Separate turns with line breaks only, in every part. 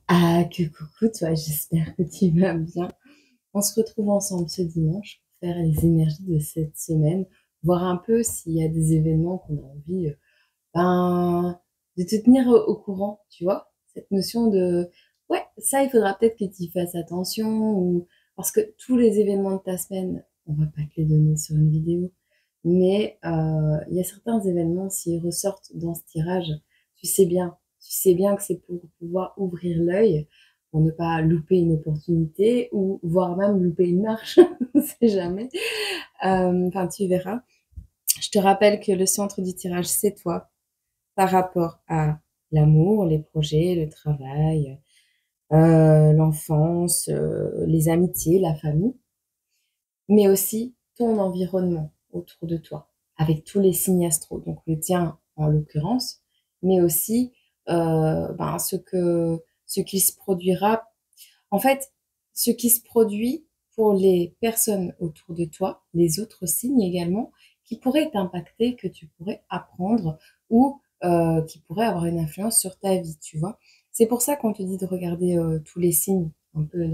Ah, que coucou toi, j'espère que tu vas bien. On se retrouve ensemble ce dimanche pour faire les énergies de cette semaine, voir un peu s'il y a des événements qu'on a envie ben, de te tenir au courant, tu vois. Cette notion de, ouais, ça, il faudra peut-être que tu y fasses attention, ou parce que tous les événements de ta semaine, on va pas te les donner sur une vidéo, mais il y a certains événements, s'ils ressortent dans ce tirage, tu sais bien que c'est pour pouvoir ouvrir l'œil, pour ne pas louper une opportunité, ou voire même louper une marche, on sait jamais. Enfin, tu verras. Je te rappelle que le centre du tirage, c'est toi, par rapport à l'amour, les projets, le travail, l'enfance, les amitiés, la famille, mais aussi ton environnement autour de toi, avec tous les signes astro, donc le tien en l'occurrence, mais aussi ben, ce qui se produira, en fait, ce qui se produit pour les personnes autour de toi, les autres signes également, qui pourraient t'impacter, que tu pourrais apprendre ou qui pourraient avoir une influence sur ta vie, tu vois. C'est pour ça qu'on te dit de regarder tous les signes un peu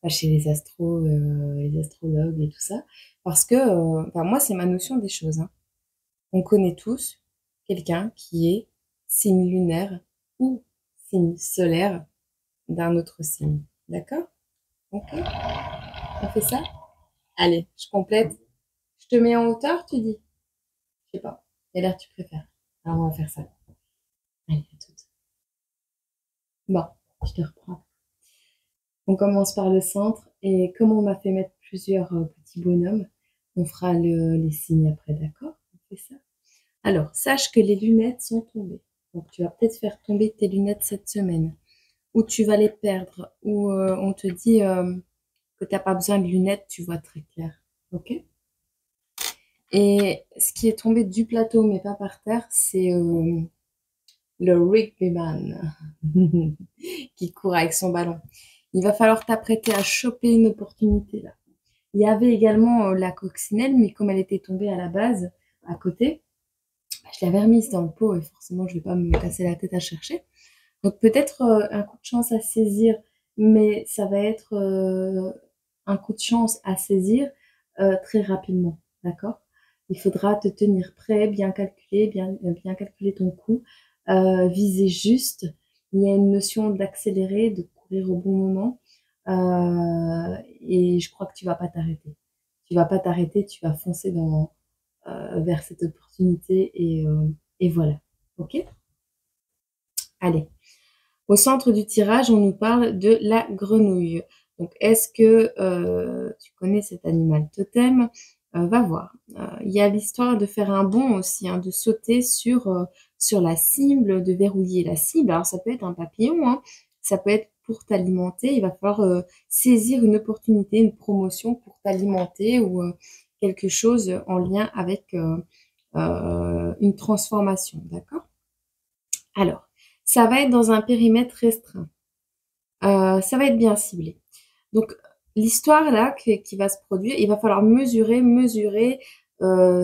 chez les astrologues et tout ça, parce que enfin, moi, c'est ma notion des choses, hein. On connaît tous quelqu'un qui est signe lunaire ou signe solaire d'un autre signe. D'accord? Ok? On fait ça? Allez, je complète. Je te mets en hauteur, tu dis? Je sais pas. Quelle heure tu préfères? Alors, on va faire ça. Allez, à toutes. Bon, je te reprends. On commence par le centre et comme on m'a fait mettre plusieurs petits bonhommes, on fera les signes après, d'accord? On fait ça? Alors, sache que les lunettes sont tombées. Donc, tu vas peut-être faire tomber tes lunettes cette semaine. Ou tu vas les perdre. Ou on te dit que tu n'as pas besoin de lunettes, tu vois très clair. Ok? Et ce qui est tombé du plateau, mais pas par terre, c'est le rugbyman qui court avec son ballon. Il va falloir t'apprêter à choper une opportunité là. Il y avait également la coccinelle, mais comme elle était tombée à la base, à côté, je l'avais remise dans le pot et forcément, je ne vais pas me casser la tête à chercher. Donc peut-être un coup de chance à saisir, mais ça va être un coup de chance à saisir très rapidement, d'accord? Il faudra te tenir prêt, bien calculer ton coup, viser juste. Il y a une notion d'accélérer, de courir au bon moment. Et je crois que tu vas pas t'arrêter. Tu vas pas t'arrêter, tu vas foncer vers cette opportunité et voilà. Ok? Allez. Au centre du tirage, on nous parle de la grenouille. Donc, est-ce que tu connais cet animal totem? Va voir. Il y a l'histoire de faire un bond aussi, hein, de sauter sur la cible, de verrouiller la cible. Alors, ça peut être un papillon, hein, ça peut être pour t'alimenter. Il va falloir saisir une opportunité, une promotion pour t'alimenter ou quelque chose en lien avec une transformation. D'accord? Alors, ça va être dans un périmètre restreint. Ça va être bien ciblé. Donc, l'histoire là qui va se produire, il va falloir mesurer,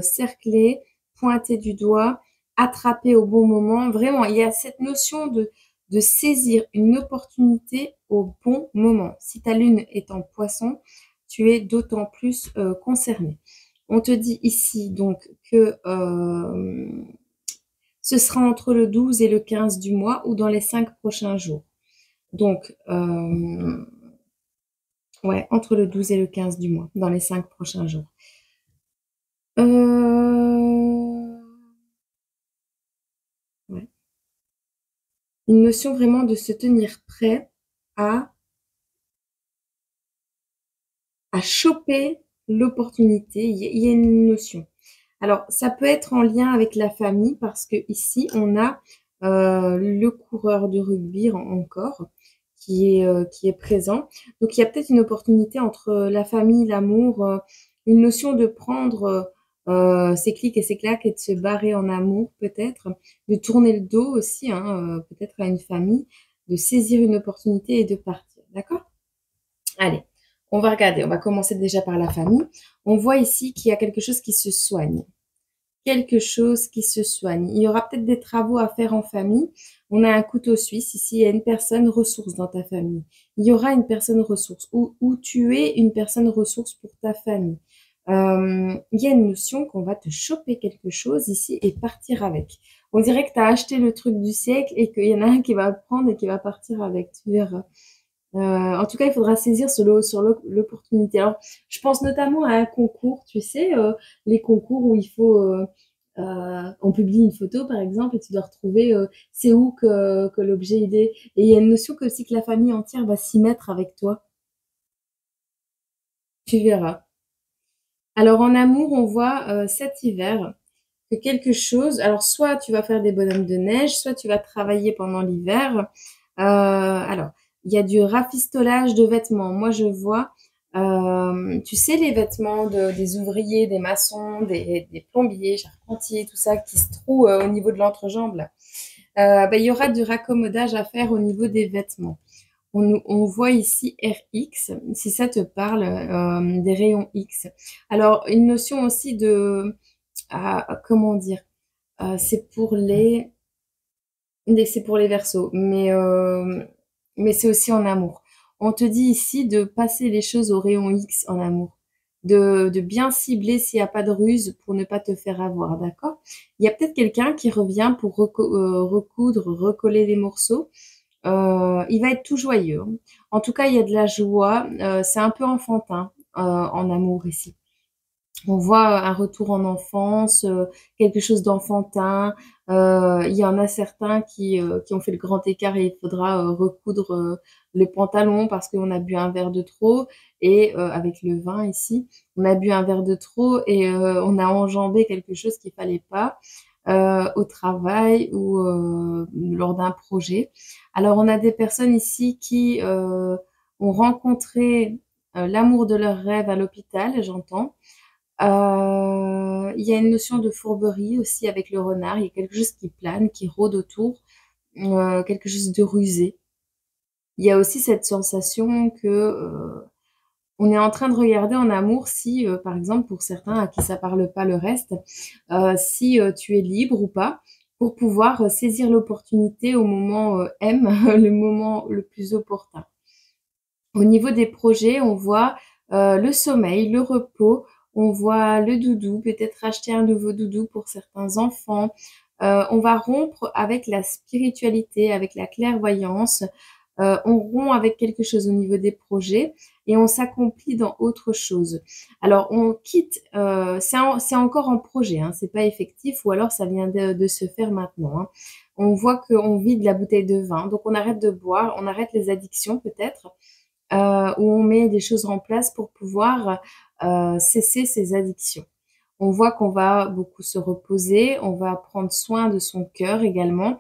cercler, pointer du doigt, attraper au bon moment. Vraiment, il y a cette notion de saisir une opportunité au bon moment. Si ta lune est en poisson, tu es d'autant plus concerné. On te dit ici donc que ce sera entre le 12 et le 15 du mois ou dans les 5 prochains jours. Donc, ouais, entre le 12 et le 15 du mois, dans les 5 prochains jours. Ouais. Une notion vraiment de se tenir prêt à choper l'opportunité. Il y a une notion. Alors, ça peut être en lien avec la famille parce que ici, on a le coureur de rugby encore qui est présent. Donc, il y a peut-être une opportunité entre la famille, l'amour, une notion de prendre ses clics et ses claques et de se barrer en amour peut-être, de tourner le dos aussi, hein, peut-être à une famille, de saisir une opportunité et de partir. D'accord? Allez, on va regarder. On va commencer déjà par la famille. On voit ici qu'il y a quelque chose qui se soigne. Quelque chose qui se soigne. Il y aura peut-être des travaux à faire en famille. On a un couteau suisse. Ici, il y a une personne ressource dans ta famille. Il y aura une personne ressource ou tu es une personne ressource pour ta famille. Il y a une notion qu'on va te choper quelque chose ici et partir avec. On dirait que tu as acheté le truc du siècle et qu'il y en a un qui va le prendre et qui va partir avec. Tu verras. En tout cas, il faudra saisir sur l'opportunité. Alors, je pense notamment à un concours, tu sais, les concours où il faut, on publie une photo par exemple et tu dois retrouver c'est où que l'objet il est. Et il y a une notion que aussi que la famille entière va s'y mettre avec toi. Tu verras. Alors en amour, on voit cet hiver que quelque chose, alors soit tu vas faire des bonhommes de neige, soit tu vas travailler pendant l'hiver. Alors, il y a du rafistolage de vêtements. Moi, je vois, tu sais, les vêtements des ouvriers, des maçons, des plombiers, charpentiers, tout ça qui se trouve au niveau de l'entrejambe, là. Ben, il y aura du raccommodage à faire au niveau des vêtements. On voit ici RX, si ça te parle, des rayons X. Alors, une notion aussi de, comment dire, c'est pour c'est pour les Verseaux, mais c'est aussi en amour. On te dit ici de passer les choses au rayon X en amour, de bien cibler s'il n'y a pas de ruse pour ne pas te faire avoir, d'accord? Il y a peut-être quelqu'un qui revient pour recoudre, recoller les morceaux. Il va être tout joyeux, hein. En tout cas, il y a de la joie. C'est un peu enfantin en amour ici. On voit un retour en enfance, quelque chose d'enfantin. Il y en a certains qui ont fait le grand écart et il faudra recoudre le pantalon parce qu'on a bu un verre de trop. Et avec le vin ici, on a bu un verre de trop et on a enjambé quelque chose qu'il fallait pas au travail ou lors d'un projet. Alors, on a des personnes ici qui ont rencontré l'amour de leur rêve à l'hôpital, j'entends. Il y a une notion de fourberie aussi avec le renard. Il y a quelque chose qui plane, qui rôde autour, quelque chose de rusé. Il y a aussi cette sensation que on est en train de regarder en amour si, par exemple, pour certains à qui ça parle pas le reste, si tu es libre ou pas pour pouvoir saisir l'opportunité au moment M, le moment le plus opportun. Au niveau des projets, on voit le sommeil, le repos, on voit le doudou, peut-être acheter un nouveau doudou pour certains enfants. On va rompre avec la spiritualité, avec la clairvoyance. On rompt avec quelque chose au niveau des projets et on s'accomplit dans autre chose. Alors on quitte, c'est encore en projet, hein, c'est pas effectif ou alors ça vient de se faire maintenant, hein. On voit qu'on vide la bouteille de vin, donc on arrête de boire, on arrête les addictions peut-être où on met des choses en place pour pouvoir cesser ces addictions. On voit qu'on va beaucoup se reposer, on va prendre soin de son cœur également,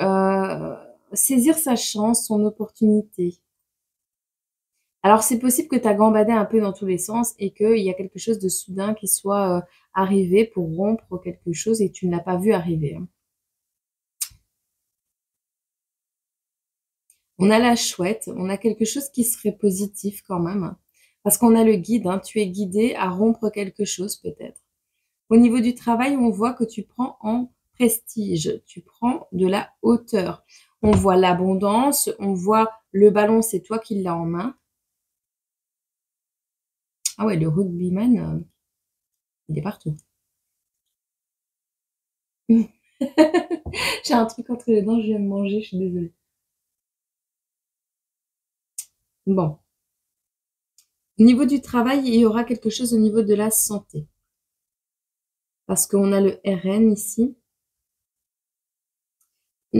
euh, saisir sa chance, son opportunité. Alors c'est possible que tu as gambadé un peu dans tous les sens et qu'il y a quelque chose de soudain qui soit arrivé pour rompre quelque chose et tu ne l'as pas vu arriver, hein. On a la chouette, on a quelque chose qui serait positif quand même, parce qu'on a le guide, hein, tu es guidé à rompre quelque chose peut-être. Au niveau du travail, on voit que tu prends en prestige, tu prends de la hauteur. On voit l'abondance, on voit le ballon, c'est toi qui l'as en main. Ah ouais, le rugbyman, il est partout. J'ai un truc entre les dents, je viens de manger, je suis désolée. Bon, au niveau du travail, il y aura quelque chose au niveau de la santé. Parce qu'on a le RN ici.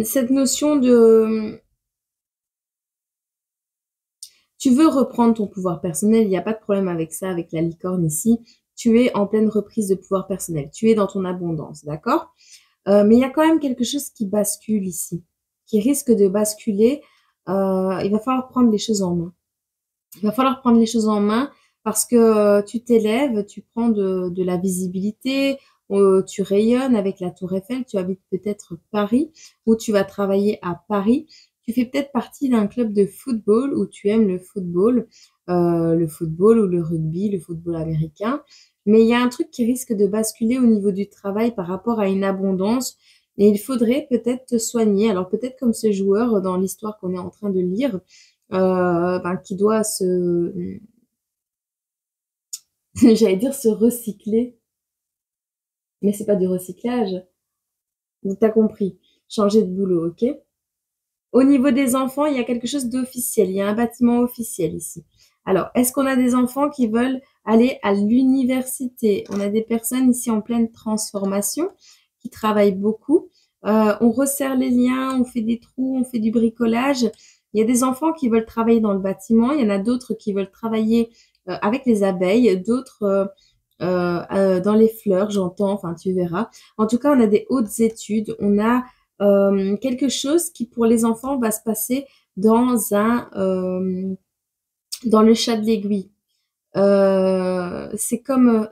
Cette notion de tu veux reprendre ton pouvoir personnel, il n'y a pas de problème avec ça, avec la licorne ici. Tu es en pleine reprise de pouvoir personnel. Tu es dans ton abondance, d'accord? Mais il y a quand même quelque chose qui bascule ici, qui risque de basculer. Il va falloir prendre les choses en main. Il va falloir prendre les choses en main parce que tu t'élèves, tu prends de la visibilité, tu rayonnes avec la Tour Eiffel, tu habites peut-être Paris ou tu vas travailler à Paris. Tu fais peut-être partie d'un club de football où tu aimes le football ou le rugby, le football américain. Mais il y a un truc qui risque de basculer au niveau du travail par rapport à une abondance. Et il faudrait peut-être te soigner. Alors peut-être comme ce joueur dans l'histoire qu'on est en train de lire, qui doit se, j'allais dire se recycler, mais c'est pas du recyclage. Donc t'as compris. Changer de boulot, ok? Au niveau des enfants, il y a quelque chose d'officiel. Il y a un bâtiment officiel ici. Alors, est-ce qu'on a des enfants qui veulent aller à l'université? On a des personnes ici en pleine transformation qui travaillent beaucoup. On resserre les liens, on fait des trous, on fait du bricolage. Il y a des enfants qui veulent travailler dans le bâtiment. Il y en a d'autres qui veulent travailler avec les abeilles, d'autres dans les fleurs, j'entends, enfin tu verras. En tout cas, on a des hautes études. On a quelque chose qui pour les enfants va se passer dans dans le chat de l'aiguille. C'est comme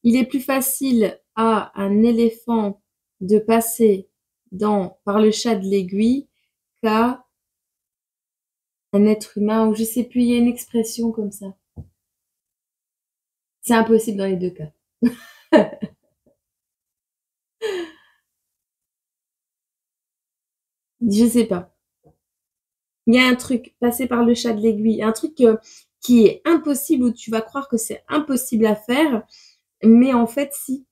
il est plus facile à un éléphant de passer par le chat de l'aiguille qu'à un être humain, ou je sais plus, il y a une expression comme ça. C'est impossible dans les deux cas. Je sais pas. Il y a un truc, passer par le chat de l'aiguille, un truc qui est impossible, où tu vas croire que c'est impossible à faire, mais en fait, si.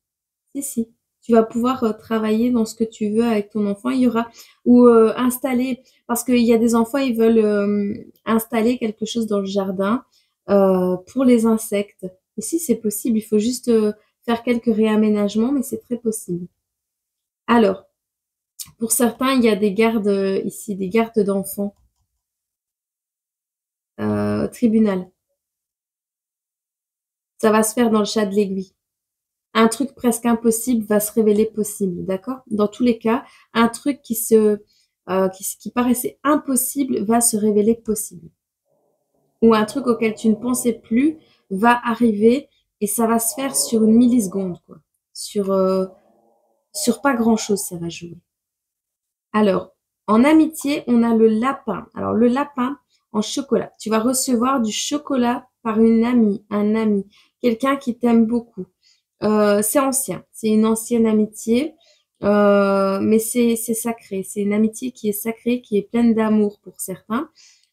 Tu vas pouvoir travailler dans ce que tu veux avec ton enfant. Il y aura, ou installer, parce qu'il y a des enfants, ils veulent installer quelque chose dans le jardin pour les insectes. Et si c'est possible, il faut juste faire quelques réaménagements, mais c'est très possible. Alors, pour certains, il y a des gardes ici, des gardes d'enfants. Tribunal. Ça va se faire dans le chat de l'aiguille. Un truc presque impossible va se révéler possible, d'accord? Dans tous les cas, un truc qui paraissait impossible va se révéler possible. Ou un truc auquel tu ne pensais plus va arriver et ça va se faire sur une milliseconde, quoi. Sur pas grand-chose, ça va jouer. Alors, en amitié, on a le lapin. Alors, le lapin en chocolat. Tu vas recevoir du chocolat par une amie, un ami, quelqu'un qui t'aime beaucoup. C'est ancien, c'est une ancienne amitié, mais c'est sacré. C'est une amitié qui est sacrée, qui est pleine d'amour pour certains.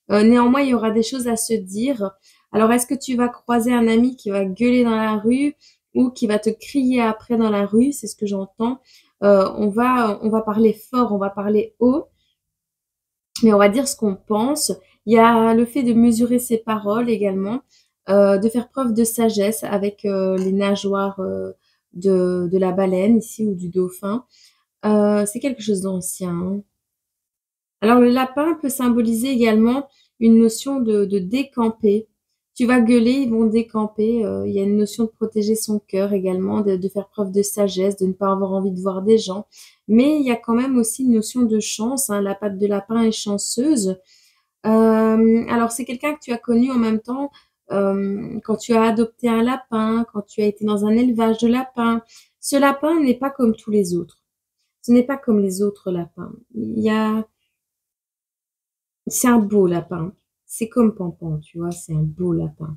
Néanmoins, il y aura des choses à se dire. Alors, est-ce que tu vas croiser un ami qui va gueuler dans la rue ou qui va te crier après dans la rue? C'est ce que j'entends. On va parler fort, on va parler haut, mais on va dire ce qu'on pense. Il y a le fait de mesurer ses paroles également, de faire preuve de sagesse avec les nageoires de la baleine ici ou du dauphin. C'est quelque chose d'ancien, hein. Alors le lapin peut symboliser également une notion de décamper. Tu vas gueuler, ils vont décamper. Il y a une notion de protéger son cœur également, de faire preuve de sagesse, de ne pas avoir envie de voir des gens. Mais il y a quand même aussi une notion de chance, hein. La patte de lapin est chanceuse. Alors c'est quelqu'un que tu as connu en même temps quand tu as adopté un lapin, quand tu as été dans un élevage de lapins. Ce lapin n'est pas comme tous les autres. Ce n'est pas comme les autres lapins. C'est un beau lapin. C'est comme Pampan, tu vois, c'est un beau lapin.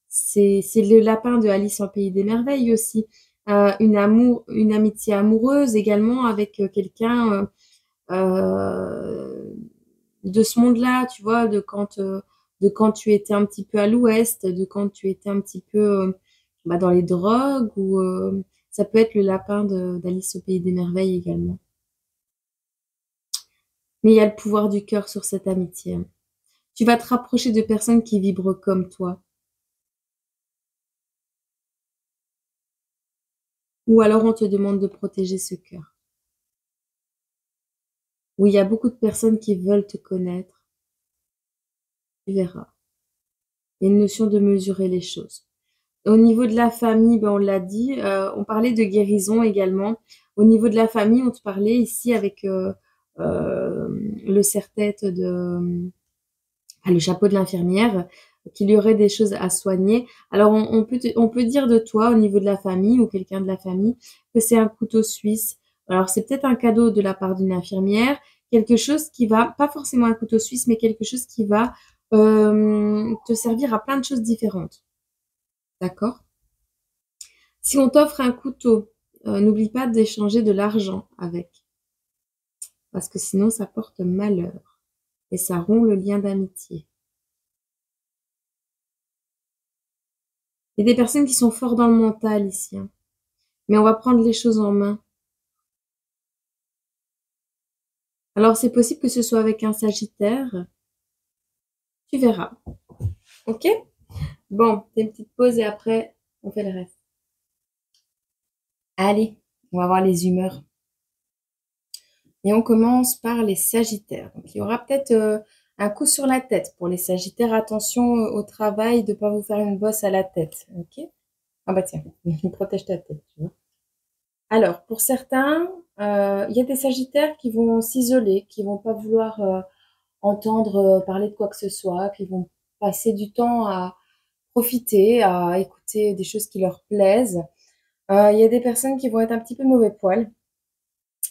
C'est le lapin de Alice en Pays des Merveilles aussi. Une amitié amoureuse également avec quelqu'un de ce monde-là, tu vois, de quand tu étais un petit peu à l'ouest, de quand tu étais un petit peu dans les drogues, ou ça peut être le lapin d'Alice au Pays des Merveilles également. Mais il y a le pouvoir du cœur sur cette amitié, hein. Tu vas te rapprocher de personnes qui vibrent comme toi. Ou alors on te demande de protéger ce cœur. Où il y a beaucoup de personnes qui veulent te connaître. Tu verras. Il y a une notion de mesurer les choses. Au niveau de la famille, on l'a dit, on parlait de guérison également. Au niveau de la famille, on te parlait ici avec le serre-tête le chapeau de l'infirmière, qu'il y aurait des choses à soigner. Alors, on peut dire de toi, au niveau de la famille, ou quelqu'un de la famille, que c'est un couteau suisse. Alors, c'est peut-être un cadeau de la part d'une infirmière, quelque chose qui va, pas forcément un couteau suisse, mais quelque chose qui va te servir à plein de choses différentes. D'accord? Si on t'offre un couteau n'oublie pas d'échanger de l'argent avec, parce que sinon ça porte malheur et ça rompt le lien d'amitié. Il y a des personnes qui sont fortes dans le mental ici, hein. Mais on va prendre les choses en main. Alors c'est possible que ce soit avec un Sagittaire. Tu verras. Ok? Bon, fais une petite pause et après, on fait le reste. Allez, on va voir les humeurs. Et on commence par les Sagittaires. Donc, il y aura peut-être un coup sur la tête pour les Sagittaires. Attention au travail, de ne pas vous faire une bosse à la tête. Ok? Ah bah tiens, protège ta tête, tu vois. Alors, pour certains, il y a des Sagittaires qui vont s'isoler, qui vont pas vouloir entendre parler de quoi que ce soit, qui vont passer du temps à profiter, à écouter des choses qui leur plaisent. Il y a des personnes qui vont être un petit peu mauvais poil.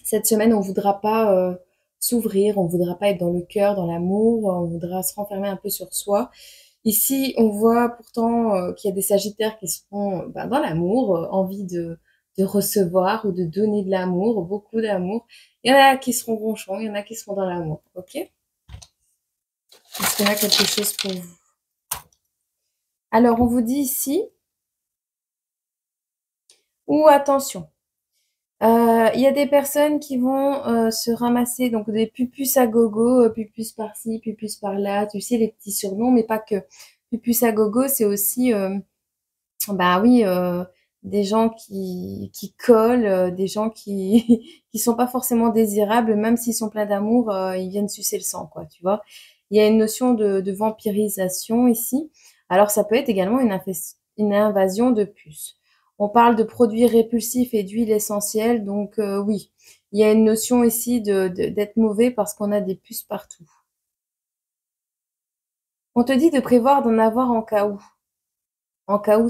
Cette semaine, on voudra pas s'ouvrir, on voudra pas être dans le cœur, dans l'amour, on voudra se renfermer un peu sur soi. Ici, on voit pourtant qu'il y a des Sagittaires qui seront dans l'amour, envie de recevoir ou de donner de l'amour, beaucoup d'amour. Il y en a qui seront ronchons, il y en a qui seront dans l'amour, ok? Est-ce qu'il y en a quelque chose pour vous? Alors, on vous dit ici, ou attention, il y a des personnes qui vont se ramasser donc des pupus à gogo, pupus par-ci, pupus par-là, tu sais, les petits surnoms, mais pas que. Pupus à gogo, c'est aussi, bah oui, des gens qui collent, des gens qui qui sont pas forcément désirables, même s'ils sont pleins d'amour, ils viennent sucer le sang, quoi, tu vois. Il y a une notion de vampirisation ici. Alors ça peut être également une invasion de puces. On parle de produits répulsifs et d'huiles essentielles, donc oui, il y a une notion ici d'être mauvais parce qu'on a des puces partout. On te dit de prévoir d'en avoir en cas où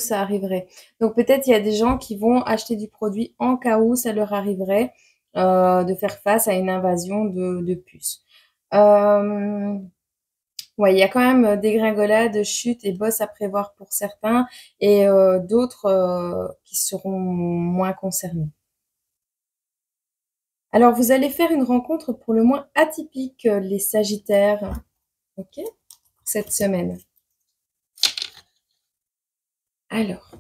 ça arriverait. Donc peut-être il y a des gens qui vont acheter du produit en cas où ça leur arriverait de faire face à une invasion de puces. Ouais, il y a quand même dégringolades, chutes et bosses à prévoir pour certains et d'autres qui seront moins concernés. Alors, vous allez faire une rencontre pour le moins atypique, les Sagittaires, ok, cette semaine. Alors,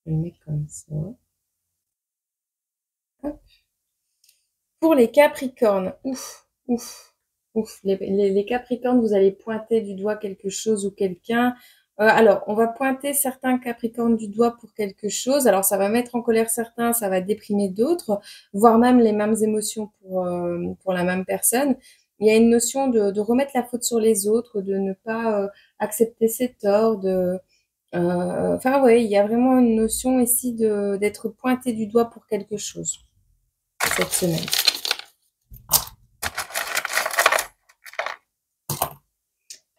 je le mets comme ça. Hop. Pour les Capricornes, ouf, ouf, ouf. Les Capricornes, vous allez pointer du doigt quelque chose ou quelqu'un. Alors, on va pointer certains Capricornes du doigt pour quelque chose. Alors, ça va mettre en colère certains, ça va déprimer d'autres, voire même les mêmes émotions pour la même personne. Il y a une notion de remettre la faute sur les autres, de ne pas accepter ses torts, enfin, ouais, il y a vraiment une notion ici d'être pointé du doigt pour quelque chose cette semaine.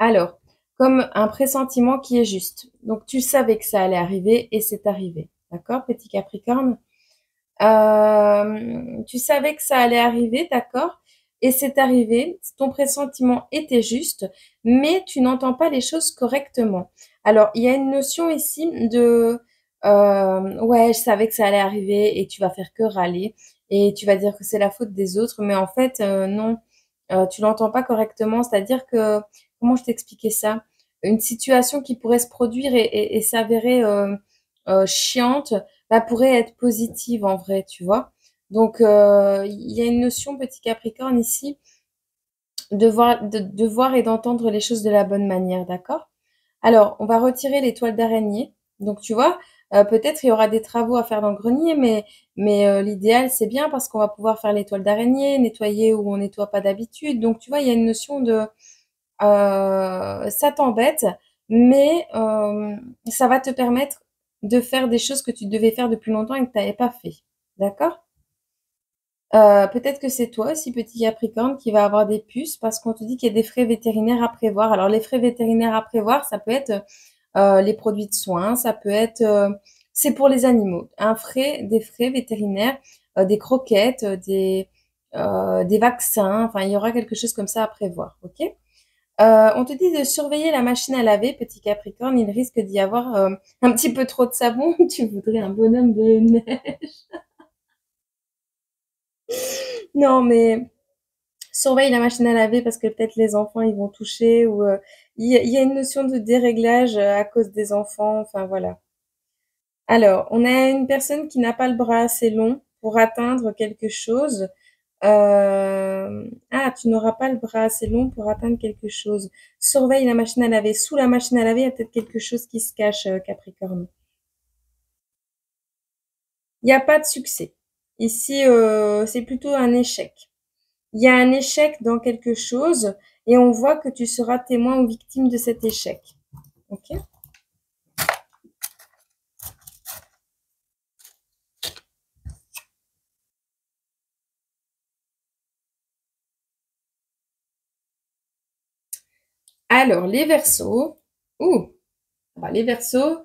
Alors, comme un pressentiment qui est juste. Donc, tu savais que ça allait arriver et c'est arrivé. D'accord, petit Capricorne? Tu savais que ça allait arriver, d'accord? Et c'est arrivé. Ton pressentiment était juste, mais tu n'entends pas les choses correctement. Alors, il y a une notion ici de ouais, je savais que ça allait arriver et tu vas faire que râler et tu vas dire que c'est la faute des autres, mais en fait, non, tu l'entends pas correctement. C'est-à-dire que comment je t'expliquais ça? Une situation qui pourrait se produire et s'avérer chiante, bah, pourrait être positive en vrai, tu vois. Donc, il y a une notion, petit Capricorne, ici, de voir et d'entendre les choses de la bonne manière, d'accord? Alors, on va retirer les toiles d'araignée. Donc, tu vois, peut-être il y aura des travaux à faire dans le grenier, mais l'idéal, c'est bien parce qu'on va pouvoir faire les toiles d'araignée, nettoyer où on nettoie pas d'habitude. Donc, tu vois, il y a une notion de ça t'embête, mais ça va te permettre de faire des choses que tu devais faire depuis longtemps et que tu n'avais pas fait. D'accord? Peut-être que c'est toi aussi, petit Capricorne, qui va avoir des puces parce qu'on te dit qu'il y a des frais vétérinaires à prévoir. Alors, les frais vétérinaires à prévoir, ça peut être les produits de soins, ça peut être, c'est pour les animaux. Des frais vétérinaires, des croquettes, des vaccins. Enfin, il y aura quelque chose comme ça à prévoir. Ok? On te dit de surveiller la machine à laver, petit Capricorne. Il risque d'y avoir un petit peu trop de savon. Tu voudrais un bonhomme de neige. Non, mais surveille la machine à laver parce que peut-être les enfants ils vont toucher ou il y a une notion de déréglage à cause des enfants. Enfin voilà. Alors, on a une personne qui n'a pas le bras assez long pour atteindre quelque chose. Ah, tu n'auras pas le bras assez long pour atteindre quelque chose. Surveille la machine à laver. Sous la machine à laver, il y a peut-être quelque chose qui se cache, Capricorne. Il n'y a pas de succès. Ici, c'est plutôt un échec. Il y a un échec dans quelque chose et on voit que tu seras témoin ou victime de cet échec. Ok? Alors, les Verseaux. Ouh, bah, les Verseaux,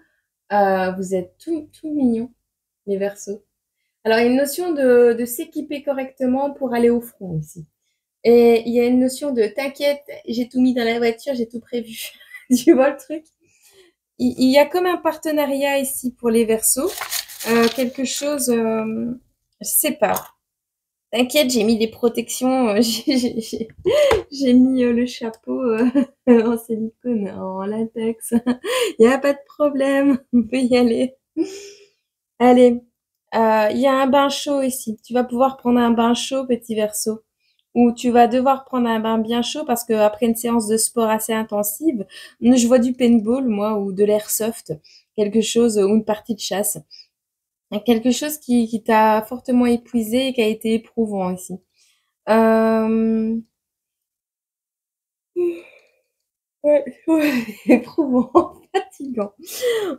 vous êtes tout mignons, les Verseaux. Alors, il y a une notion de s'équiper correctement pour aller au front ici. Et il y a une notion de t'inquiète, j'ai tout mis dans la voiture, j'ai tout prévu. Tu vois le truc? Il y a comme un partenariat ici pour les Verseaux. Quelque chose, je sais pas. T'inquiète, j'ai mis des protections, j'ai mis le chapeau en silicone, en latex. Il n'y a pas de problème, on peut y aller. Allez, il y a un bain chaud ici. Tu vas pouvoir prendre un bain chaud, petit Verseau. Ou tu vas devoir prendre un bain bien chaud parce que après une séance de sport assez intensive, je vois du paintball, moi, ou de l'airsoft, quelque chose, ou une partie de chasse. Quelque chose qui t'a fortement épuisé et qui a été éprouvant ici. Euh, ouais, ouais, éprouvant, fatigant.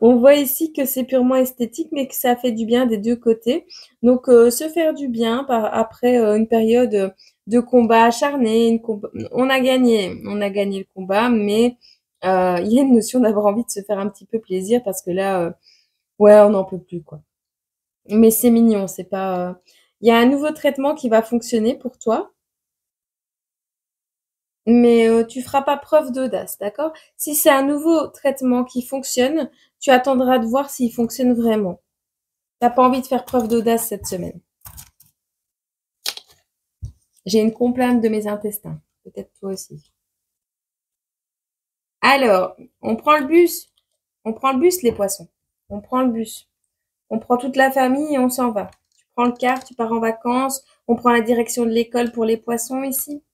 On voit ici que c'est purement esthétique, mais que ça fait du bien des deux côtés. Donc, se faire du bien après une période de combat acharné, on a gagné le combat, mais il y a une notion d'avoir envie de se faire un petit peu plaisir parce que là, ouais, on n'en peut plus, quoi. Mais c'est mignon, c'est pas. Il y a un nouveau traitement qui va fonctionner pour toi, mais tu feras pas preuve d'audace, d'accord? Si c'est un nouveau traitement qui fonctionne, tu attendras de voir s'il fonctionne vraiment. T'as pas envie de faire preuve d'audace cette semaine. J'ai une complainte de mes intestins. Peut-être toi aussi. Alors, on prend le bus. On prend le bus, les poissons. On prend le bus. On prend toute la famille et on s'en va. Tu prends le car, tu pars en vacances. On prend la direction de l'école pour les poissons ici.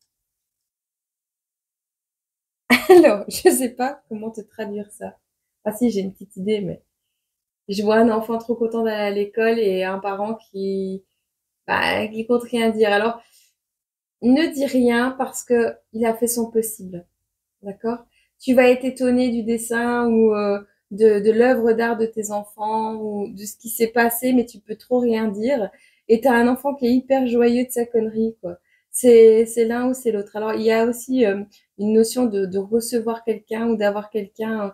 Alors, je sais pas comment te traduire ça. Ah si, j'ai une petite idée, mais je vois un enfant trop content d'aller à l'école et un parent qui compte rien dire. Alors, ne dis rien parce que il a fait son possible. D'accord? Tu vas être étonné du dessin ou de l'œuvre d'art de tes enfants ou de ce qui s'est passé, mais tu peux trop rien dire. Et tu as un enfant qui est hyper joyeux de sa connerie, quoi. C'est l'un ou c'est l'autre. Alors, il y a aussi une notion de recevoir quelqu'un ou d'avoir quelqu'un.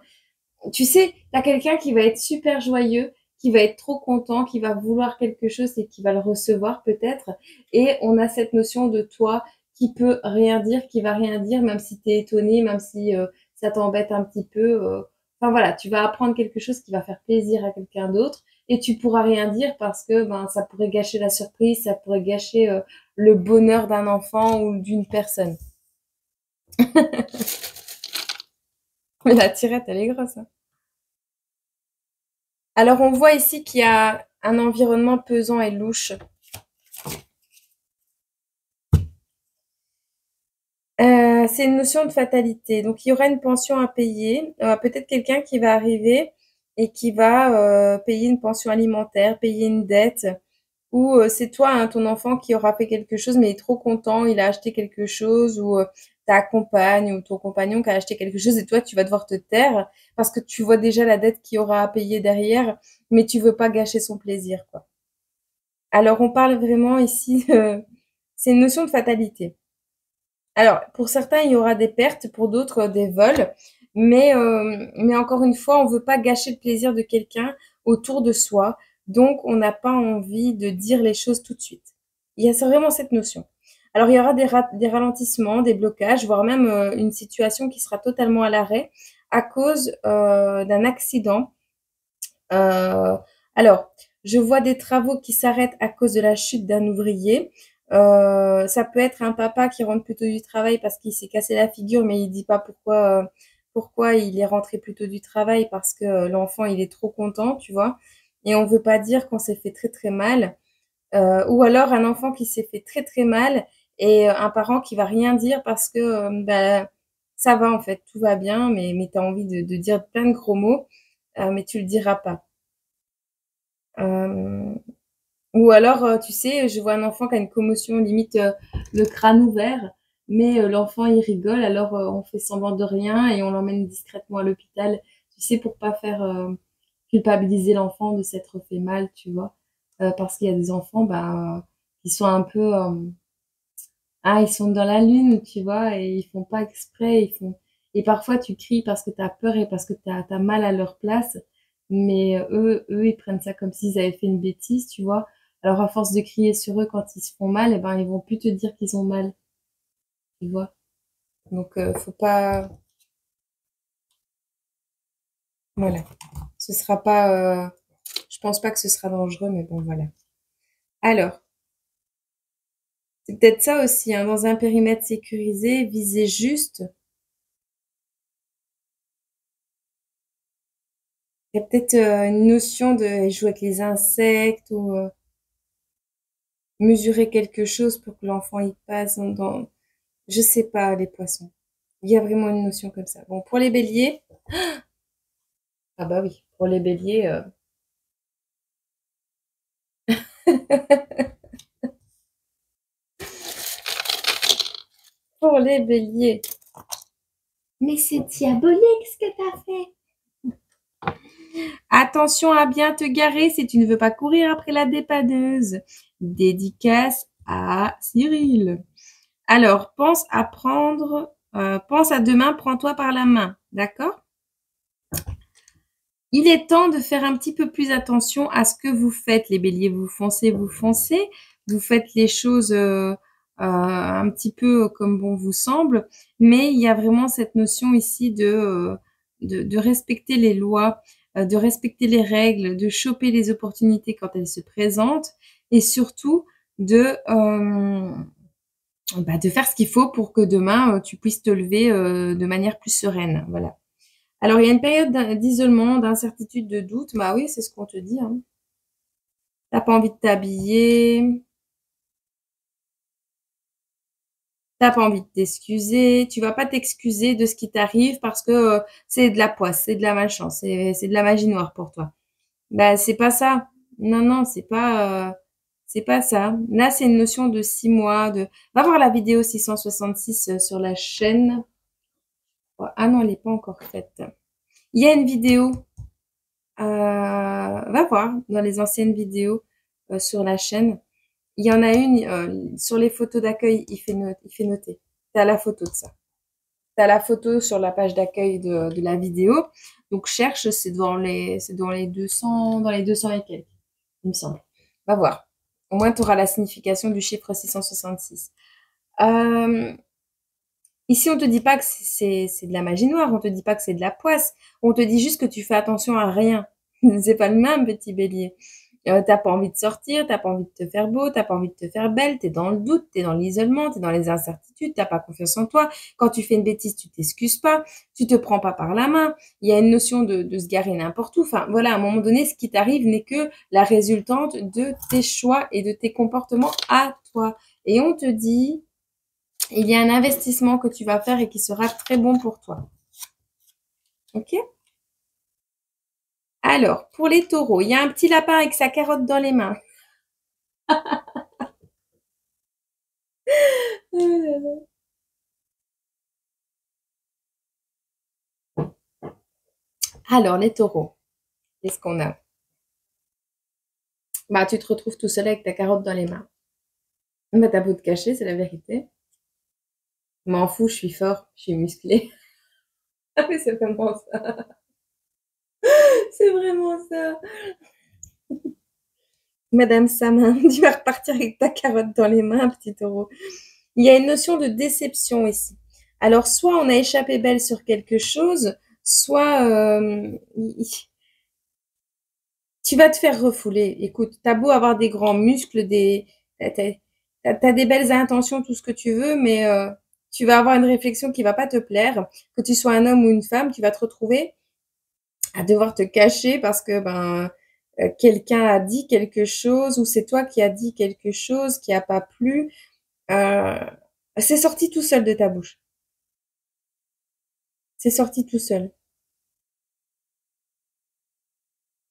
Tu sais, tu as quelqu'un qui va être super joyeux, qui va être trop content, qui va vouloir quelque chose et qui va le recevoir peut-être. Et on a cette notion de toi qui peut rien dire, qui va rien dire, même si tu es étonné, même si ça t'embête un petit peu. Enfin voilà, tu vas apprendre quelque chose qui va faire plaisir à quelqu'un d'autre et tu pourras rien dire parce que ben ça pourrait gâcher la surprise, ça pourrait gâcher le bonheur d'un enfant ou d'une personne. Mais la tirette, elle est grosse, hein. Alors on voit ici qu'il y a un environnement pesant et louche. C'est une notion de fatalité. Donc il y aura une pension à payer. Peut-être quelqu'un qui va arriver et qui va payer une pension alimentaire, payer une dette. Ou c'est toi, hein, ton enfant qui aura fait quelque chose, mais il est trop content, il a acheté quelque chose, ou ta compagne ou ton compagnon qui a acheté quelque chose et toi tu vas devoir te taire parce que tu vois déjà la dette qu'il y aura à payer derrière, mais tu veux pas gâcher son plaisir, quoi. Alors, on parle vraiment ici, c'est une notion de fatalité. Alors, pour certains, il y aura des pertes, pour d'autres, des vols, mais encore une fois, on veut pas gâcher le plaisir de quelqu'un autour de soi, donc on n'a pas envie de dire les choses tout de suite. Il y a vraiment cette notion. Alors, il y aura des ralentissements, des blocages, voire même une situation qui sera totalement à l'arrêt à cause d'un accident. Euh, alors, je vois des travaux qui s'arrêtent à cause de la chute d'un ouvrier. Ça peut être un papa qui rentre plutôt du travail parce qu'il s'est cassé la figure, mais il dit pas pourquoi il est rentré plutôt du travail parce que l'enfant il est trop content, tu vois. Et on veut pas dire qu'on s'est fait très très mal. Ou alors un enfant qui s'est fait très très mal et un parent qui va rien dire parce que bah, ça va en fait, tout va bien, mais tu as envie de dire plein de gros mots, mais tu le diras pas. Euh, ou alors, tu sais, je vois un enfant qui a une commotion, limite le crâne ouvert, mais l'enfant il rigole, alors on fait semblant de rien et on l'emmène discrètement à l'hôpital, tu sais, pour pas faire culpabiliser l'enfant de s'être fait mal, tu vois. Parce qu'il y a des enfants, bah, qui sont un peu, ils sont dans la lune, tu vois, et ils font pas exprès, et parfois tu cries parce que tu as peur et parce que tu as mal à leur place, mais eux, ils prennent ça comme s'ils avaient fait une bêtise, tu vois. Alors à force de crier sur eux quand ils se font mal, eh ben ils vont plus te dire qu'ils ont mal, tu vois. Donc faut pas, voilà. Ce sera pas, je pense pas que ce sera dangereux, mais bon voilà. Alors, c'est peut-être ça aussi, hein, dans un périmètre sécurisé, viser juste. Il y a peut-être une notion de jouer avec les insectes ou mesurer quelque chose pour que l'enfant y passe je sais pas, les poissons. Il y a vraiment une notion comme ça. Bon, pour les béliers, ah bah oui, pour les béliers, pour les béliers. Mais c'est diabolique ce que t'as fait. Attention à bien te garer si tu ne veux pas courir après la dépanneuse. Dédicace à Cyril. Alors, pense à demain, prends-toi par la main, d'accord? Il est temps de faire un petit peu plus attention à ce que vous faites, les béliers. Vous foncez, vous faites les choses un petit peu comme bon vous semble, mais il y a vraiment cette notion ici de respecter les lois, de respecter les règles, de choper les opportunités quand elles se présentent, et surtout de faire ce qu'il faut pour que demain, tu puisses te lever de manière plus sereine. Voilà. Alors, il y a une période d'isolement, d'incertitude, de doute. Bah oui, c'est ce qu'on te dit, hein. T'as pas envie de t'habiller, t'as pas envie de t'excuser. Tu vas pas t'excuser de ce qui t'arrive parce que c'est de la poisse, c'est de la malchance, c'est de la magie noire pour toi. Bah, c'est pas ça. Non, non, c'est pas ça. Là, c'est une notion de 6 mois. Va voir la vidéo 666 sur la chaîne. Ah non, elle n'est pas encore faite. Il y a une vidéo, va voir dans les anciennes vidéos sur la chaîne. Il y en a une sur les photos d'accueil, il fait noter. Tu as la photo de ça. Tu as la photo sur la page d'accueil de la vidéo. Donc cherche, c'est dans les 200 et quelques, il me semble. Va voir. Au moins, tu auras la signification du chiffre 666. Euh, Ici, on te dit pas que c'est de la magie noire, on te dit pas que c'est de la poisse, on te dit juste que tu fais attention à rien. C'est pas le même, petit bélier. T'as pas envie de sortir, t'as pas envie de te faire beau, t'as pas envie de te faire belle, t'es dans le doute, t'es dans l'isolement, t'es dans les incertitudes, t'as pas confiance en toi. Quand tu fais une bêtise, tu t'excuses pas, tu te prends pas par la main. Il y a une notion de se garer n'importe où. Enfin, voilà, à un moment donné, ce qui t'arrive n'est que la résultante de tes choix et de tes comportements à toi. Et on te dit, il y a un investissement que tu vas faire et qui sera très bon pour toi. Ok? Alors, pour les taureaux, il y a un petit lapin avec sa carotte dans les mains. Alors, les taureaux, qu'est-ce qu'on a? Bah, tu te retrouves tout seul avec ta carotte dans les mains. Bah, t'as beau te cacher, c'est la vérité. M'en fous, je suis fort, je suis musclé. Ah oui, c'est vraiment ça. C'est vraiment ça. Madame Samin, tu vas repartir avec ta carotte dans les mains, petit taureau. Il y a une notion de déception ici. Alors, soit on a échappé belle sur quelque chose, soit tu vas te faire refouler. Écoute, t'as beau avoir des grands muscles, t'as des belles intentions, tout ce que tu veux, mais tu vas avoir une réflexion qui va pas te plaire. Que tu sois un homme ou une femme, tu vas te retrouver à devoir te cacher parce que quelqu'un a dit quelque chose ou c'est toi qui as dit quelque chose qui a pas plu. Euh, c'est sorti tout seul de ta bouche. C'est sorti tout seul.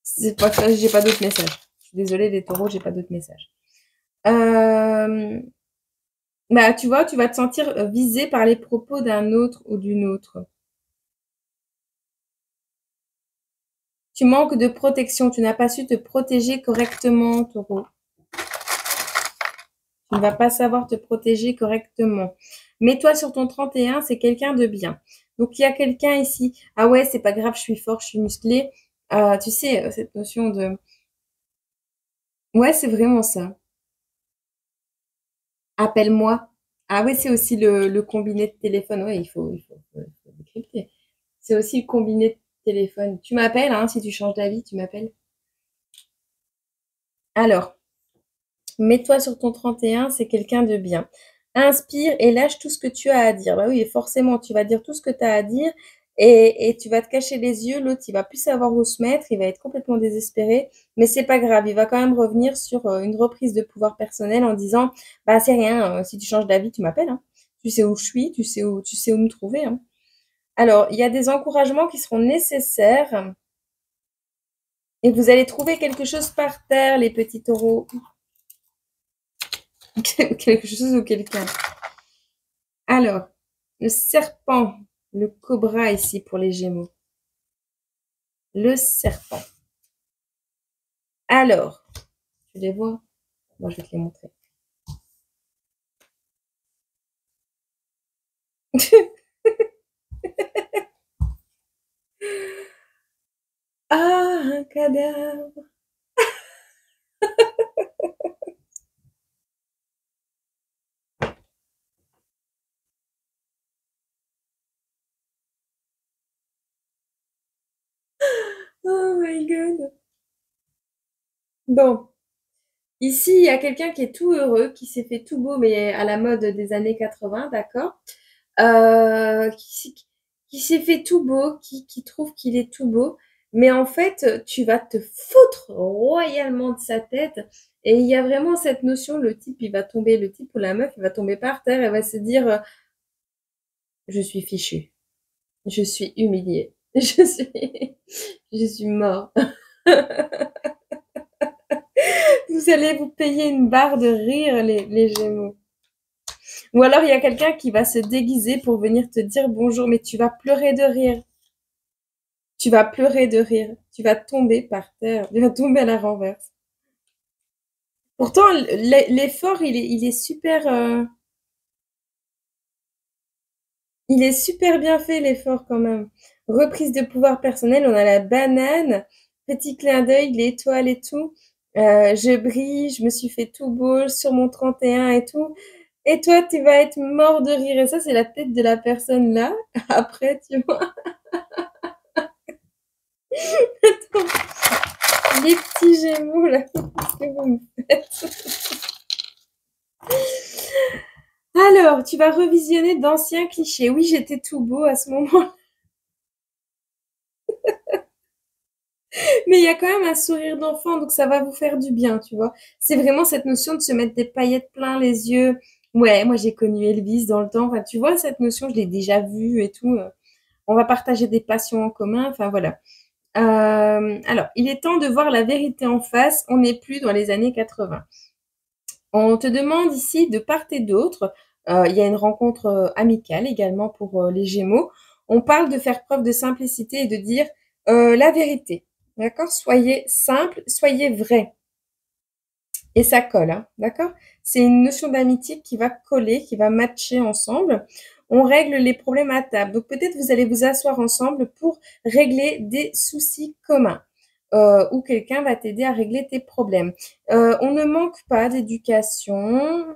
C'est pas, j'ai pas d'autres messages. Je suis désolée les taureaux, j'ai pas d'autres messages. Euh, Bah, tu vois, tu vas te sentir visé par les propos d'un autre ou d'une autre. Tu manques de protection. Tu n'as pas su te protéger correctement, taureau. Tu ne vas pas savoir te protéger correctement. Mets-toi sur ton 31, c'est quelqu'un de bien. Donc, il y a quelqu'un ici. Ah ouais, c'est pas grave, je suis fort, je suis musclé. Tu sais, cette notion de... Ouais, c'est vraiment ça. Appelle-moi. Ah ouais, c'est aussi le combiné de téléphone. Ouais, faut décrypter. C'est aussi le combiné de téléphone. Tu m'appelles, hein, si tu changes d'avis, tu m'appelles. Alors, mets-toi sur ton 31, c'est quelqu'un de bien. Inspire et lâche tout ce que tu as à dire. Bah oui, forcément, tu vas dire tout ce que tu as à dire et tu vas te cacher les yeux. L'autre, il va plus savoir où se mettre, il va être complètement désespéré, mais c'est pas grave, il va quand même revenir sur une reprise de pouvoir personnel en disant, bah c'est rien, si tu changes d'avis, tu m'appelles, hein. Tu sais où je suis, tu sais où me trouver, hein. Alors, il y a des encouragements qui seront nécessaires et vous allez trouver quelque chose par terre, les petits taureaux. Quelque chose ou quelqu'un. Alors, le serpent, le cobra ici pour les Gémeaux. Le serpent. Alors, tu les vois? Moi, je vais te les montrer. Ah, un cadavre. Oh my god. Bon, ici, il y a quelqu'un qui est tout heureux, qui s'est fait tout beau, mais à la mode des années 80, d'accord? Qui s'est fait tout beau, qui trouve qu'il est tout beau, mais en fait, tu vas te foutre royalement de sa tête. Et il y a vraiment cette notion, le type, il va tomber, le type ou la meuf, il va tomber par terre, elle va se dire, je suis fichu, je suis humilié, je suis mort. Vous allez vous payer une barre de rire, les Gémeaux. Ou alors il y a quelqu'un qui va se déguiser pour venir te dire bonjour, mais tu vas pleurer de rire. Tu vas pleurer de rire. Tu vas tomber par terre. Tu vas tomber à la renverse. Pourtant, l'effort, il est super bien fait, l'effort quand même. Reprise de pouvoir personnel, on a la banane, petit clin d'œil, l'étoile et tout. Je brille, je me suis fait tout beau sur mon 31 et tout. Et toi, tu vas être mort de rire. Et ça, c'est la tête de la personne là. Après, tu vois, les petits gémeaux là. Qu'est-ce que vous me faites? Alors, tu vas revisionner d'anciens clichés. Oui, j'étais tout beau à ce moment, mais il y a quand même un sourire d'enfant, donc ça va vous faire du bien, tu vois. C'est vraiment cette notion de se mettre des paillettes plein les yeux. Ouais, moi j'ai connu Elvis dans le temps. Enfin, tu vois, cette notion, je l'ai déjà vue et tout. On va partager des passions en commun. Enfin, voilà. Alors, il est temps de voir la vérité en face. On n'est plus dans les années 80. On te demande ici de part et d'autre. Il y a une rencontre amicale également pour les Gémeaux. On parle de faire preuve de simplicité et de dire la vérité. D'accord? Soyez simple, soyez vrai. Et ça colle, hein, d'accord? C'est une notion d'amitié qui va coller, qui va matcher ensemble. On règle les problèmes à table. Donc peut-être vous allez vous asseoir ensemble pour régler des soucis communs. Ou quelqu'un va t'aider à régler tes problèmes. On ne manque pas d'éducation.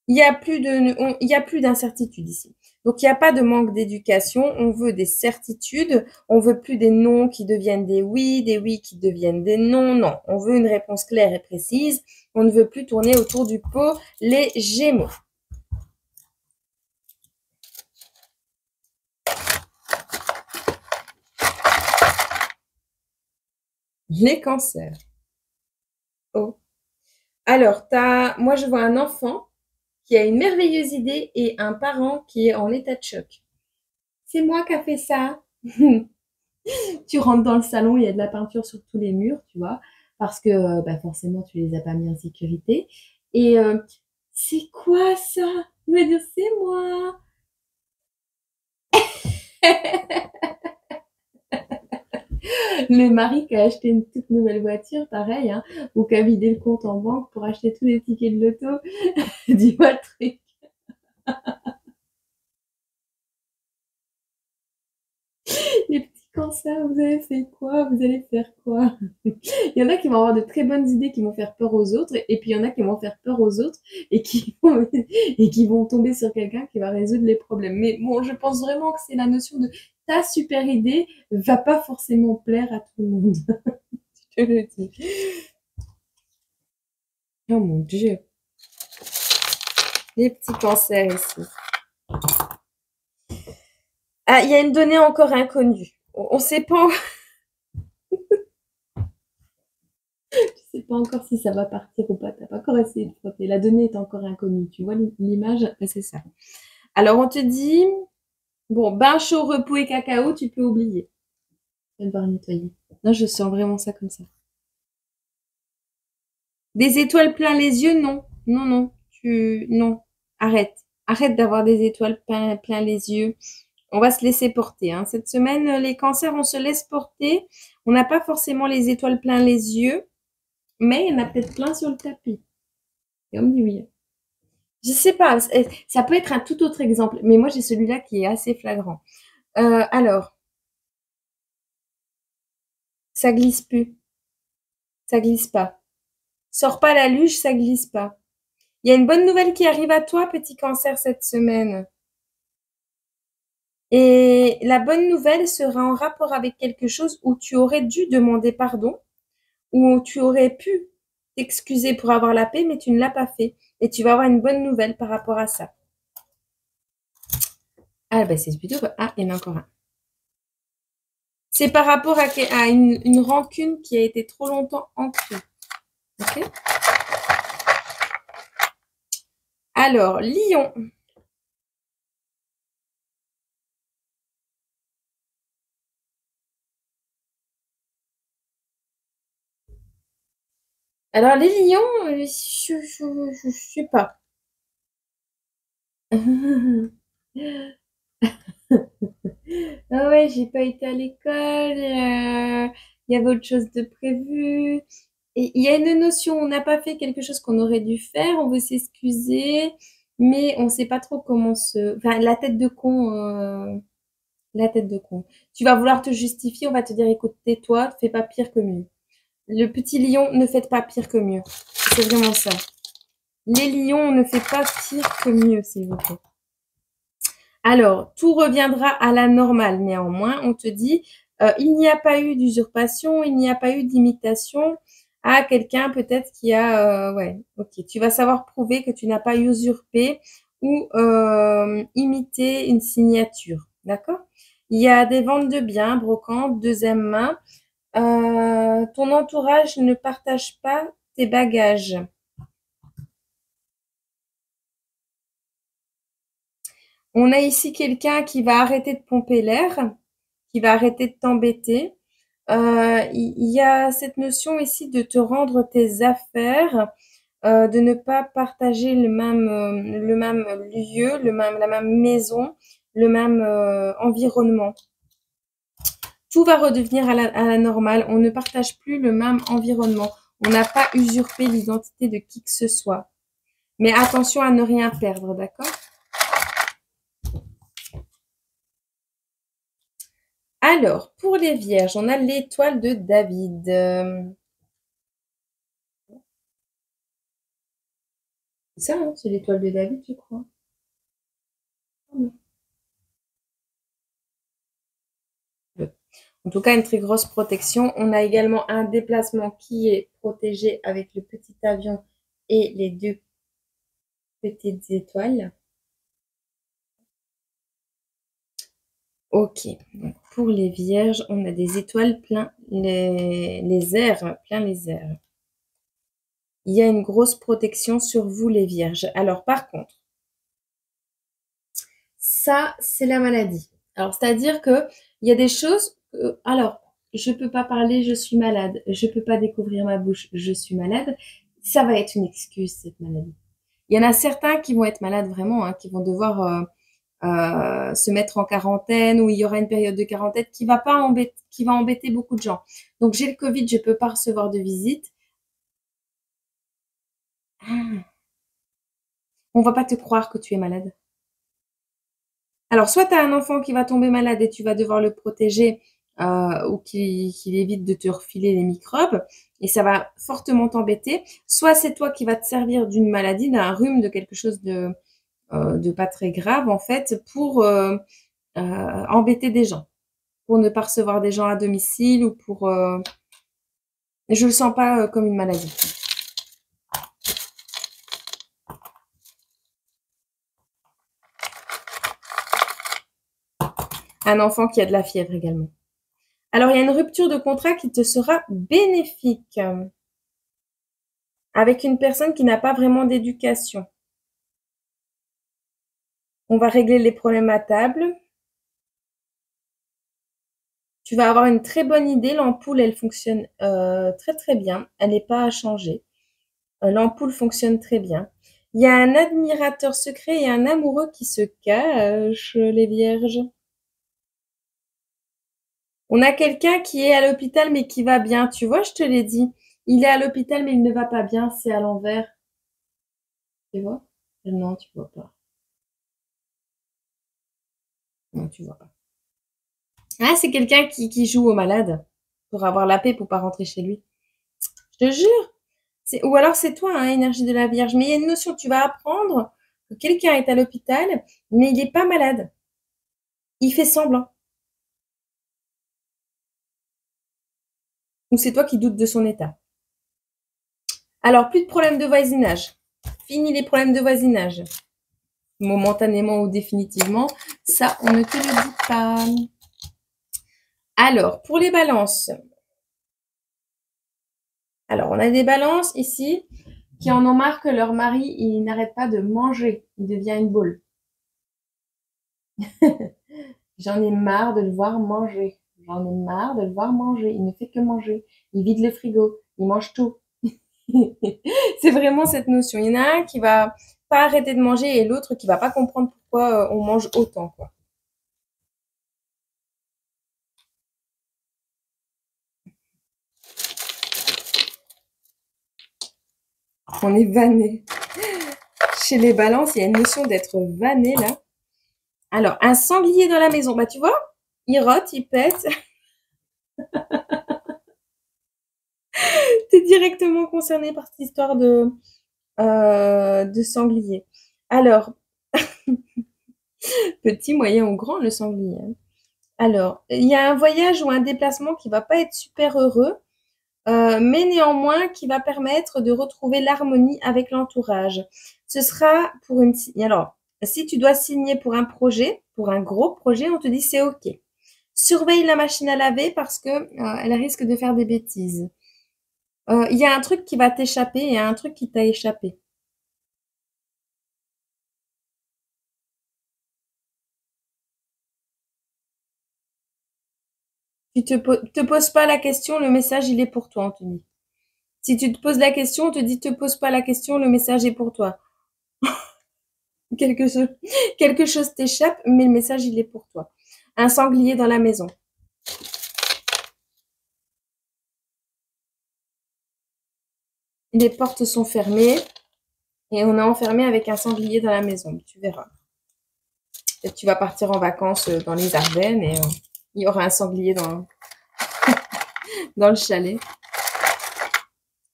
Il y a plus il y a plus d'incertitude ici. Donc, il n'y a pas de manque d'éducation. On veut des certitudes. On veut plus des non qui deviennent des oui qui deviennent des non. Non, on veut une réponse claire et précise. On ne veut plus tourner autour du pot. Les Gémeaux. Les Cancers. Oh. Alors, moi, je vois un enfant qui a une merveilleuse idée et un parent qui est en état de choc. C'est moi qui a fait ça. Tu rentres dans le salon, il y a de la peinture sur tous les murs, tu vois, parce que bah, forcément, tu les as pas mis en sécurité. Et c'est quoi ça? Il va dire, c'est moi. Le mari qui a acheté une toute nouvelle voiture, pareil, hein, ou qui a vidé le compte en banque pour acheter tous les tickets de loto. Dis-moi le truc. Les petits cancers, vous avez fait quoi? Vous allez faire quoi? Il y en a qui vont avoir de très bonnes idées qui vont faire peur aux autres, et puis il y en a qui vont faire peur aux autres et qui vont tomber sur quelqu'un qui va résoudre les problèmes. Mais bon, je pense vraiment que c'est la notion de ta super idée va pas forcément plaire à tout le monde. Je te le dis. Oh mon Dieu. Les petits cancers ici. Ah, il y a une donnée encore inconnue. On ne sait pas, sais pas encore si ça va partir ou pas. T'as pas encore essayé de frotter. La donnée est encore inconnue. Tu vois l'image? C'est ça. Alors, on te dit, bon, bain chaud, repos et cacao, tu peux oublier. Je vais devoir nettoyer. Non, je sens vraiment ça comme ça. Des étoiles plein les yeux, non. Non, non. Non. Arrête. Arrête d'avoir des étoiles plein les yeux. On va se laisser porter, hein. Cette semaine, les cancers, on se laisse porter. On n'a pas forcément les étoiles plein les yeux, mais il y en a peut-être plein sur le tapis. Et on me dit oui. Je sais pas, ça peut être un tout autre exemple, mais moi j'ai celui-là qui est assez flagrant. Alors, ça glisse plus, ça glisse pas. Sors pas la luge, ça glisse pas. Il y a une bonne nouvelle qui arrive à toi, petit cancer, cette semaine. Et la bonne nouvelle sera en rapport avec quelque chose où tu aurais dû demander pardon, où tu aurais pu t'excuser pour avoir la paix, mais tu ne l'as pas fait. Et tu vas avoir une bonne nouvelle par rapport à ça. Ah, ben c'est plutôt... Ah, il y en a encore un. C'est par rapport à une rancune qui a été trop longtemps ancrée. Ok? Alors, Lion. Alors, les lions, je sais pas. Ah ouais, j'ai pas été à l'école. Il y avait autre chose de prévu. Et il y a une notion, on n'a pas fait quelque chose qu'on aurait dû faire, on veut s'excuser, mais on sait pas trop comment se... Enfin, la tête de con, la tête de con. Tu vas vouloir te justifier, on va te dire, écoute, tais-toi, fais pas pire que mieux. Le petit lion, ne faites pas pire que mieux. C'est vraiment ça. Les lions, ne fait pas pire que mieux, s'il vous plaît. Alors, tout reviendra à la normale. Néanmoins, on te dit, il n'y a pas eu d'usurpation, il n'y a pas eu d'imitation à quelqu'un peut-être qui a... ouais, ok. Tu vas savoir prouver que tu n'as pas usurpé ou imité une signature. D'accord? Il y a des ventes de biens, brocantes, deuxième main. Ton entourage ne partage pas tes bagages. On a ici quelqu'un qui va arrêter de pomper l'air, qui va arrêter de t'embêter. Il y a cette notion ici de te rendre tes affaires, de ne pas partager le même lieu, la même maison, le même environnement. Tout va redevenir à la normale. On ne partage plus le même environnement. On n'a pas usurpé l'identité de qui que ce soit. Mais attention à ne rien perdre, d'accord? Alors, pour les vierges, on a l'étoile de David. C'est ça, hein, c'est l'étoile de David, je crois. En tout cas, une très grosse protection. On a également un déplacement qui est protégé avec le petit avion et les deux petites étoiles. Ok, donc pour les vierges, on a des étoiles plein les airs, plein les airs. Il y a une grosse protection sur vous, les vierges. Alors, par contre, ça, c'est la maladie. Alors, c'est-à-dire que il y a des choses. Alors, je peux pas parler, je suis malade. Je peux pas découvrir ma bouche, je suis malade. Ça va être une excuse, cette maladie. Il y en a certains qui vont être malades vraiment, hein, qui vont devoir se mettre en quarantaine ou il y aura une période de quarantaine qui va embêter beaucoup de gens. Donc, j'ai le Covid, je peux pas recevoir de visite. Ah, on va pas te croire que tu es malade. Alors, soit tu as un enfant qui va tomber malade et tu vas devoir le protéger ou qu'il évite de te refiler les microbes et ça va fortement t'embêter. Soit c'est toi qui vas te servir d'une maladie, d'un rhume, de quelque chose de pas très grave en fait pour embêter des gens, pour ne pas recevoir des gens à domicile ou pour... je le sens pas comme une maladie. Un enfant qui a de la fièvre également. Alors, il y a une rupture de contrat qui te sera bénéfique avec une personne qui n'a pas vraiment d'éducation. On va régler les problèmes à table. Tu vas avoir une très bonne idée. L'ampoule, elle fonctionne très très bien. Elle n'est pas à changer. L'ampoule fonctionne très bien. Il y a un admirateur secret et un amoureux qui se cachent, les vierges. On a quelqu'un qui est à l'hôpital mais qui va bien. Tu vois, je te l'ai dit. Il est à l'hôpital mais il ne va pas bien. C'est à l'envers. Tu vois? Non, tu vois pas. Non, tu vois pas. Ah, c'est quelqu'un qui joue au malade pour avoir la paix pour pas rentrer chez lui. Je te jure. Ou alors c'est toi, hein, énergie de la Vierge. Mais il y a une notion, tu vas apprendre que quelqu'un est à l'hôpital, mais il n'est pas malade. Il fait semblant. Ou c'est toi qui doutes de son état. Alors, plus de problèmes de voisinage. Fini les problèmes de voisinage. Momentanément ou définitivement. Ça, on ne te le dit pas. Alors, pour les balances. Alors, on a des balances ici qui en ont marre que leur mari, il n'arrête pas de manger. Il devient une boule. J'en ai marre de le voir manger. J'en ai marre de le voir manger. Il ne fait que manger. Il vide le frigo. Il mange tout. C'est vraiment cette notion. Il y en a un qui va pas arrêter de manger et l'autre qui va pas comprendre pourquoi on mange autant, quoi. On est vanné. Chez les balances, il y a une notion d'être vanné, là. Alors, un sanglier dans la maison. Bah, tu vois, il rote, il pète. T'es directement concerné par cette histoire de sanglier. Alors, petit, moyen ou grand, le sanglier, hein. Alors, il y a un voyage ou un déplacement qui va pas être super heureux, mais néanmoins qui va permettre de retrouver l'harmonie avec l'entourage. Ce sera pour une... Alors, si tu dois signer pour un projet, pour un gros projet, on te dit c'est OK. Surveille la machine à laver parce que elle risque de faire des bêtises. Il y a un truc qui va t'échapper et un truc qui t'a échappé. Tu te poses pas la question, le message il est pour toi, Anthony. Si tu te poses la question, on te dit te pose pas la question, le message est pour toi. Quelque chose, quelque chose t'échappe, mais le message il est pour toi. Un sanglier dans la maison. Les portes sont fermées et on est enfermé avec un sanglier dans la maison. Tu verras. Peut-être tu vas partir en vacances dans les Ardennes et il y aura un sanglier dans le chalet.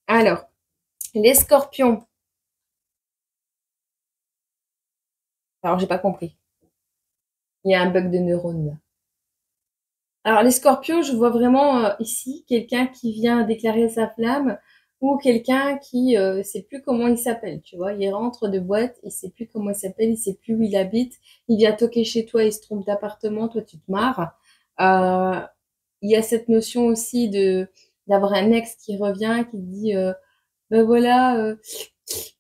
Alors, les scorpions. Alors, j'ai pas compris. Il y a un bug de neurones là. Alors, les scorpions, je vois vraiment ici quelqu'un qui vient déclarer sa flamme ou quelqu'un qui sait plus comment il s'appelle, tu vois. Il rentre de boîte, il sait plus comment il s'appelle, il sait plus où il habite. Il vient toquer chez toi, il se trompe d'appartement, toi tu te marres. Euh, il y a cette notion aussi de d'avoir un ex qui revient, qui te dit, ben voilà,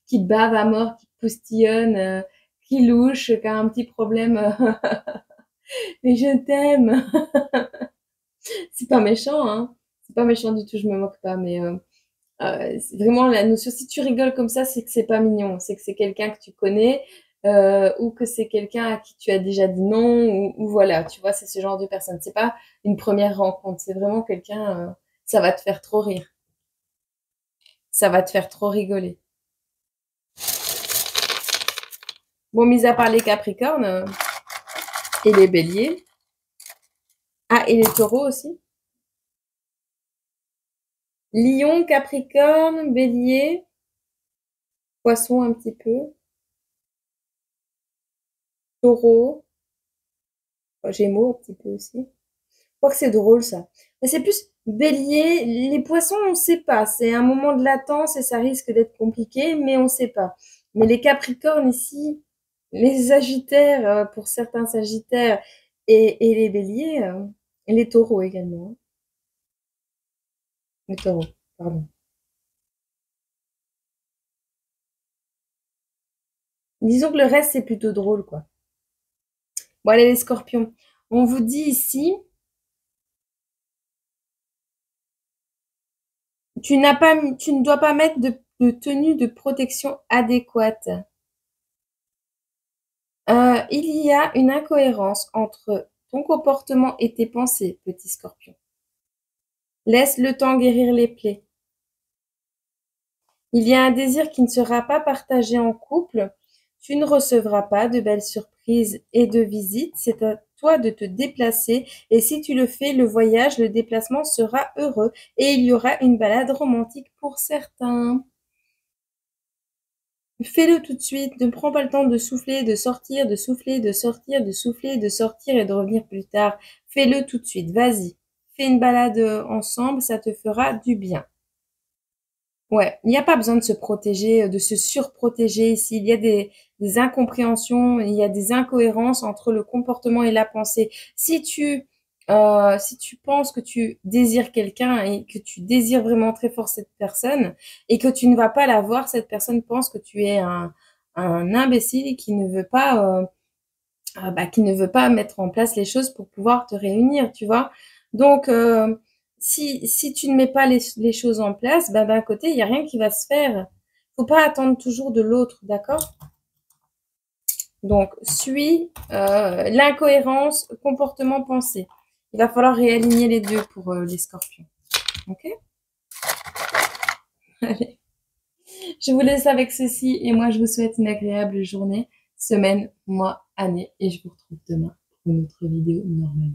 qui bave à mort, qui postillonne, qui louche, qui a un petit problème, mais je t'aime. C'est pas méchant, hein. C'est pas méchant du tout, je me moque pas, mais c'est vraiment la notion. Si tu rigoles comme ça, c'est que c'est pas mignon, c'est que c'est quelqu'un que tu connais ou que c'est quelqu'un à qui tu as déjà dit non ou voilà, tu vois, c'est ce genre de personne. C'est pas une première rencontre, c'est vraiment quelqu'un. Ça va te faire trop rire, ça va te faire trop rigoler. Bon, mis à part les Capricornes et les Béliers, ah et les Taureaux aussi. Lion, Capricorne, Bélier, Poisson un petit peu, Taureau, Gémeaux un petit peu aussi. Je crois que c'est drôle ça. Mais c'est plus Bélier, les poissons, on ne sait pas. C'est un moment de latence et ça risque d'être compliqué, mais on ne sait pas. Mais les Capricornes ici, les Sagittaires, pour certains Sagittaires, et les Béliers, et les Taureaux également. Hein. Les Taureaux, pardon. Disons que le reste, c'est plutôt drôle, quoi. Bon, allez, les Scorpions. On vous dit ici, tu ne dois pas mettre de tenue de protection adéquate. Il y a une incohérence entre ton comportement et tes pensées, petit scorpion. Laisse le temps guérir les plaies. Il y a un désir qui ne sera pas partagé en couple. Tu ne recevras pas de belles surprises et de visites. C'est à toi de te déplacer. Et si tu le fais, le voyage, le déplacement sera heureux. Et il y aura une balade romantique pour certains. Fais-le tout de suite, ne prends pas le temps de souffler, de sortir, de souffler, de sortir, de souffler, de sortir et de revenir plus tard. Fais-le tout de suite, vas-y. Fais une balade ensemble, ça te fera du bien. Ouais, il n'y a pas besoin de se protéger, de se surprotéger ici. Il y a des incompréhensions, il y a des incohérences entre le comportement et la pensée. Si tu penses que tu désires quelqu'un et que tu désires vraiment très fort cette personne et que tu ne vas pas la voir, cette personne pense que tu es un imbécile qui ne veut pas, qui ne veut pas mettre en place les choses pour pouvoir te réunir, tu vois. Donc, si tu ne mets pas les choses en place, d'un côté, il n'y a rien qui va se faire. Faut pas attendre toujours de l'autre, d'accord? Donc, suis l'incohérence, comportement, pensée. Il va falloir réaligner les deux pour les scorpions. Ok? Allez. Je vous laisse avec ceci et moi, je vous souhaite une agréable journée, semaine, mois, année et je vous retrouve demain pour une autre vidéo normale.